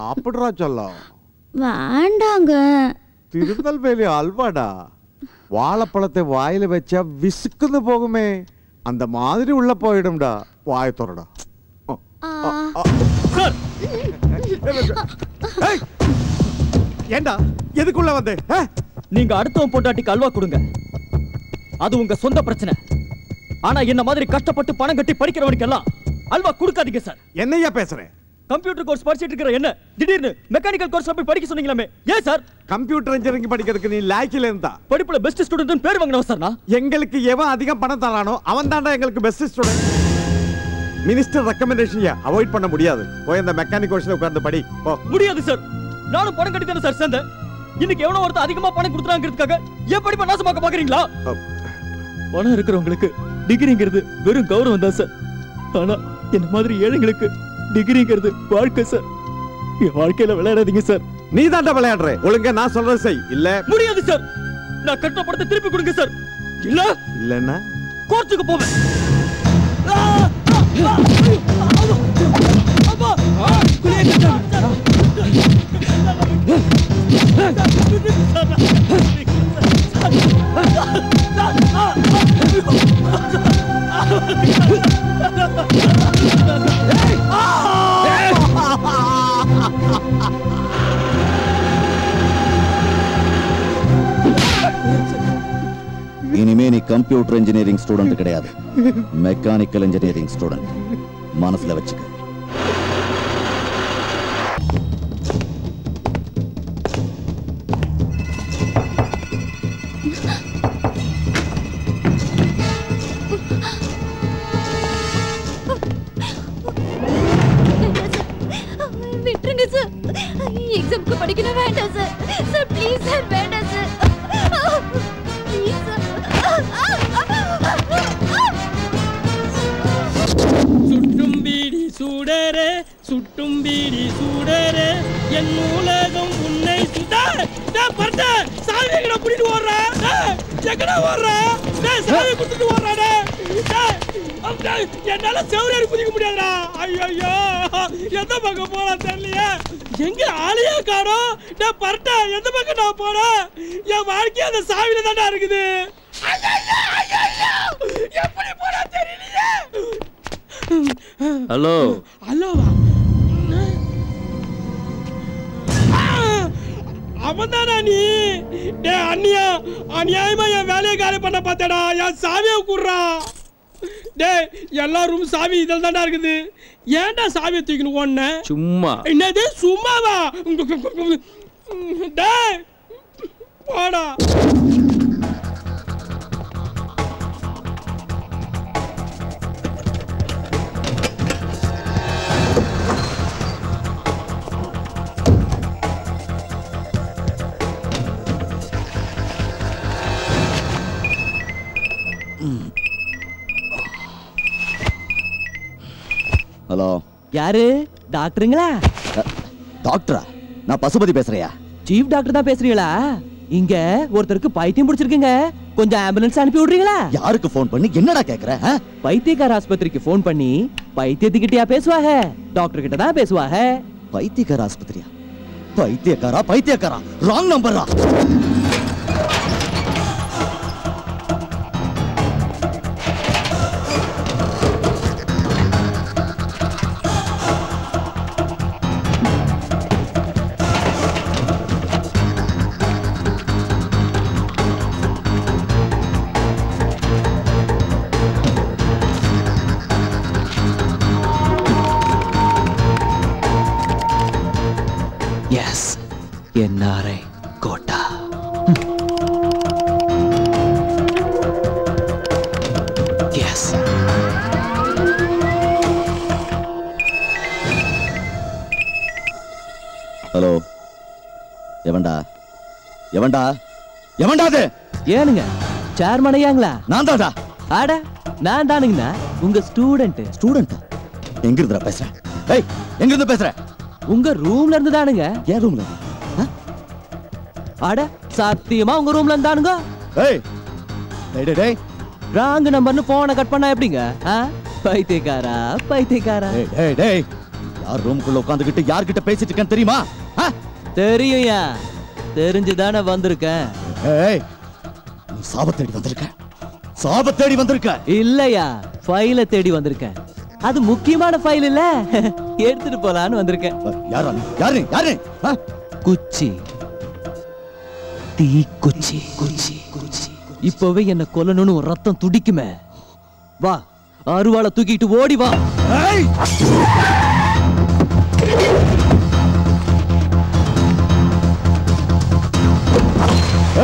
சாப்பிடுறா சொல்லம். வேண்டாங்க. திருநெல்வேலி அல்வாடா. வாழைப்பழத்தை வாயில வச்சா விசுக்குன்னு போகுமே, அந்த மாதிரி உள்ள போயிடும்டா. வாயை திறடா. ஏண்டா எதுக்குள்ள வந்து? நீங்க அடுத்தவன் பொண்டாட்டிக்கு அல்வா கொடுங்க, அது உங்க சொந்த பிரச்சனை. ஆனா என்ன மாதிரி கஷ்டப்பட்டு பணம் கட்டி படிக்கிறவனுக்கு எல்லாம் அல்வா கொடுக்காதீங்க சார். என்னையா பேசுறேன்? கம்ப்யூட்டர் கோர்ஸ் படிச்சிட்டு இருக்கிற என்ன திடீர்னு மெக்கானிக்கல் கோர்ஸ் போய் படிக்க சொன்னீங்களாமே, ஏன் சார்? கம்ப்யூட்டர் இன்ஜினியரிங் படிக்கிறதுக்கு நீ லாய்க்கில இருந்தா படிப்புல பெஸ்ட் ஸ்டூடெண்ட் பேர் வாங்கினவன் சார் நான். எங்களுக்கு எவன் அதிகம் பணம் தரானோ அவன் தான்டா எங்களுக்கு best student. Minister recommendation avoid பண்ண முடியாது. போய் அந்த மெக்கானிக் கோர்ஸ்ல உட்கார்ந்து படி. போ. முடியாது சார், நானும் பணம் கட்டி தானே சார் சேர்ந்தேன். இன்னைக்கு எவனோ ஒருத்தர் அதிகமா பணம் கொடுத்துறாங்கிறதுக்காக ஏன் படிப்பை நாசமாக்க பாக்குறீங்களா? பணம் இருக்கிறவங்களுக்கு டிகிரிங்கிறது வெறும் கௌரவம் தான் சார். ஆனா என்ன மாதிரி ஏழைங்களுக்கு டிகிரிங்கிறது வாழ்க்கை சார். என் வாழ்க்கையில விளையாடாதீங்க சார். நீ தாண்டா விளையாடுற. ஒழுங்கா நான் சொல்றது செய். இல்ல முடியாது சார். நான் கட்டின பணத்தை திருப்பி கொடுங்க சார். இல்ல இல்லன்னா கோர்ட்டுக்கு போவேன். இனிமே நீ கம்ப்யூட்டர் இன்ஜினியரிங் ஸ்டூடெண்ட் கிடையாது, மெக்கானிக்கல் இன்ஜினியரிங் ஸ்டூடெண்ட். மனசுல வச்சுக்க. விட்டுருங்க சார். எக்ஸாம்க்கு படிக்கணும். வேண்டாம் சார். சார் ப்ளீஸ் சார், வேண்டாம் சார். Please sir. சுட்டும் பீடி சூடரே, சுட்டும் பீடி சூடரே, என் உலகம் உன்னை சுடா. பர்ட சாவி எங்கடா புடிட்டு ஓடுறா? எங்கடா ஓடுறா? சாவி குடுத்துட்டு ஓடுறாடே. என்னால செவரேறி குதிக்க முடியாதுடா. ஐயோ, எந்த பக்கம் போலாம் தெரியலையே. எங்க ஆளையா காணோம்? பர்ட எந்த பக்கம் நான் போறேன்? என் வாழ்க்கை அந்த சாவியில தான்டா இருக்குது. எப்படி போறா தெரியலையே. ஹலோ ஹலோவா? அவன் தானா நீ? டே அண்ணியா, அநியாயமா என் வேலையை காலி பண்ண பார்த்தடா. என் சாவியை கூடுறா. டே எல்லா ரூம் சாவி இதில் தான்டா இருக்குது. ஏன்டா சாவியை தூக்கணும் ஒன்ன? சும்மா. என்னது சும்மாவா? டே போடா. ஹலோ, யாரு? டாக்டருங்களா? டாக்டரா? நான் பசுபதி பேசுறியா? சீஃப் டாக்டர் தான் பேசுறீங்களா? இங்க ஒருத்தருக்கு பைத்தியம் பிடிச்சிருக்குங்க, கொஞ்சம் ஆம்புலன்ஸ் அனுப்பி விடுறீங்களா? யாருக்கு போன் பண்ணி என்னடா கேக்குற? பைத்தியக்கார ஆஸ்பத்திரிக்கு போன் பண்ணி பைத்தியத்துக்கிட்டயா பேசுவாங்க? டாக்டர் கிட்ட தான் பேசுவாங்க. பைத்தியக்கார ஆஸ்பத்திரியா? பைத்தியக்காரா பைத்தியக்காரா? ராங் நம்பரா? NRI quota. எஸ். ஹலோ, எவன்டா? எவன்டா? எவன்டா அது? ஏனுங்க சேர்மன் ஐயாங்களா? நான் தான்டா. ஆட நான் தானுங்கண்ணா, உங்க ஸ்டூடெண்ட். ஸ்டூடெண்ட்? எங்க இருந்துடா பேசுற? ஏய், எங்க இருந்து பேசுற? உங்க ரூம்ல இருந்து தானுங்க. ஏன் ரூம்ல? அட சத்தியமா உங்க ரூம்ல இருந்தானுங்க. ஏய் டேய் டேய் டேய், ராங் நம்பர்னு போனை கட் பண்ணா எப்படிங்க? பைத்தியக்காரா பைத்தியக்காரா? டேய் டேய் டேய், யார் ரூமுக்குள்ள உட்காந்துக்கிட்டு யார்கிட்ட பேசிட்டு இருக்கேன்னு தெரியுமா? தெரியும்யா, தெரிஞ்சுதானே வந்திருக்கேன். ஏய், நீ சாப தேடி வந்திருக்க. சாப தேடி வந்திருக்க. இல்லையா, ஃபைல தேடி வந்திருக்கேன். அது முக்கியமான ஃபைல் இல்ல, எடுத்துட்டு போலான்னு வந்திருக்கேன். யாரா நீ? யாரு யாரு? குச்சி, தீ குச்சி. குச்சி குச்சி இப்பவே என்ன கொல்லணும்னு ஒரு ரத்தம் துடிக்குமே. வா, அருவாளை தூக்கிட்டு ஓடி வா.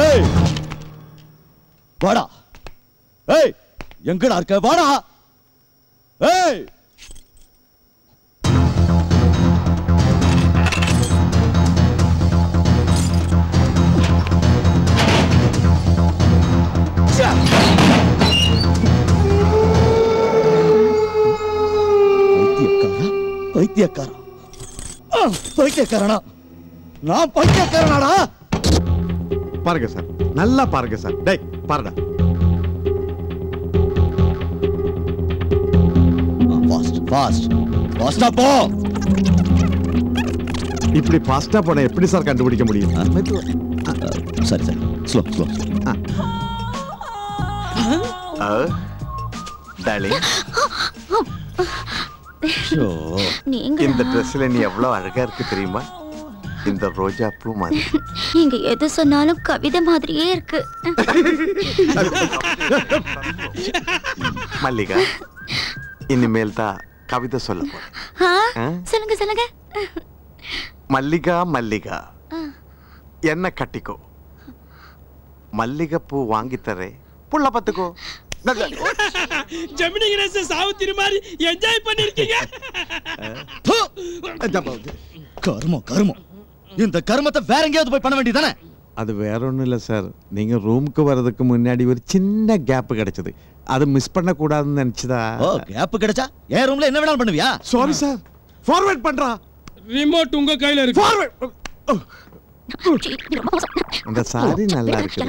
ஏய், வாடா. ஏய், எங்கடா இருக்க? வாடா. ஏய், பைத்தியக்காரா? பைத்தியக்காரனா? நான் பைத்தியக்காரனாடா? பாருங்க சார், நல்லா பாருங்க சார். டேய் பாருடா. ஃபாஸ்ட் ஃபாஸ்ட் ஃபாஸ்டா போ. இப்படி ஃபாஸ்டா போனா எப்படி சார் கண்டுபிடிக்க முடியும்? சரி சரி, ஸ்லோ ஸ்லோ. இந்த ட்ரெஸ்ல நீ எவ்வளவு அழகா இருக்கு தெரியுமா? இந்த ரோஜா பூ மாதிரி. நீங்க எது சொன்னாலும் கவிதை மாதிரியே இருக்கு. மல்லிகா, இனிமேல் தான் கவிதை சொல்ல போறேன். சொல்லுங்க சொல்லுங்க. மல்லிகா மல்லிகா என்ன கட்டிக்கோ, மல்லிகை பூ வாங்கி தரேன், புள்ள பத்துக்கோ. ஜெமினி கணேசன் சாவுத்திரி மாதிரி என்ஜாய் பண்ணிருக்கீங்க. கர்மம் கர்மம். இந்த கர்மத்தை வேற எங்கேயாவது போய் பண்ண வேண்டியதானே? அது வேற ஒண்ணும் இல்ல சார். நீங்க ரூமுக்கு வர்றதுக்கு முன்னாடி ஒரு சின்ன கேப் கிடைச்சது. அது மிஸ் பண்ண கூடாதுன்னு நினைச்சதா. ஓ, கேப் கிடைச்சா என் ரூம்ல என்ன வேணாலும் பண்ணுவியா? சாரி சார், ஃபார்வர்ட் பண்றா. ரிமோட் உங்க கையில இருக்கு. ஃபார்வர்ட். அந்த சாரி நல்லா இருக்கு.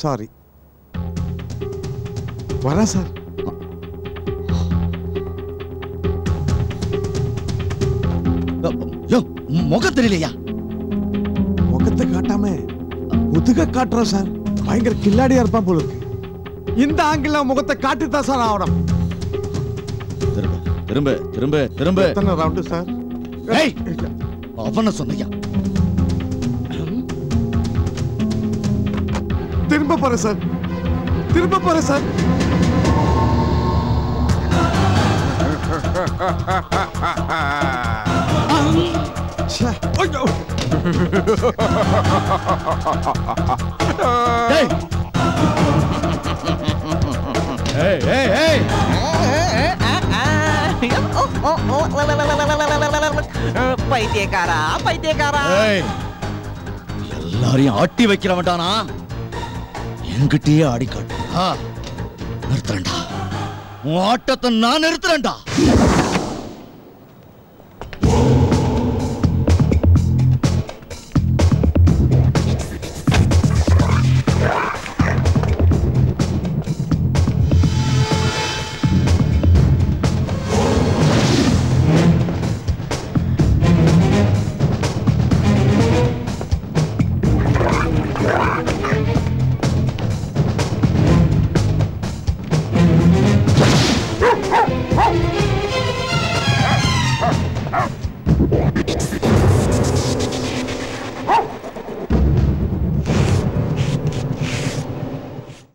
சாரி. வரா சார். முகம் தெரியலையா? முகத்தை காட்டாம முதுக காட்டுற சார். பயங்கர கில்லாடியா இருப்பான் போல இருக்கு. இந்த ஆங்கில முகத்தை காட்டித்தான் சார் ஆகணும். திரும்ப திரும்ப திரும்ப திரும்ப. எத்தனை ரவுண்டு சார்? ஏய், அவன சொன்னியா? திரும்ப போறேன் சார், திரும்ப போறேன் சார். பைத்தியக்காரா பைத்தியக்காரா, எல்லாரையும் ஆட்டி வைக்கிறவன்டானா? என்கிட்டயே ஆடி காட்டு. நிறுத்துறேன்டா, உன் ஆட்டத்தை நான் நிறுத்துறேன்டா.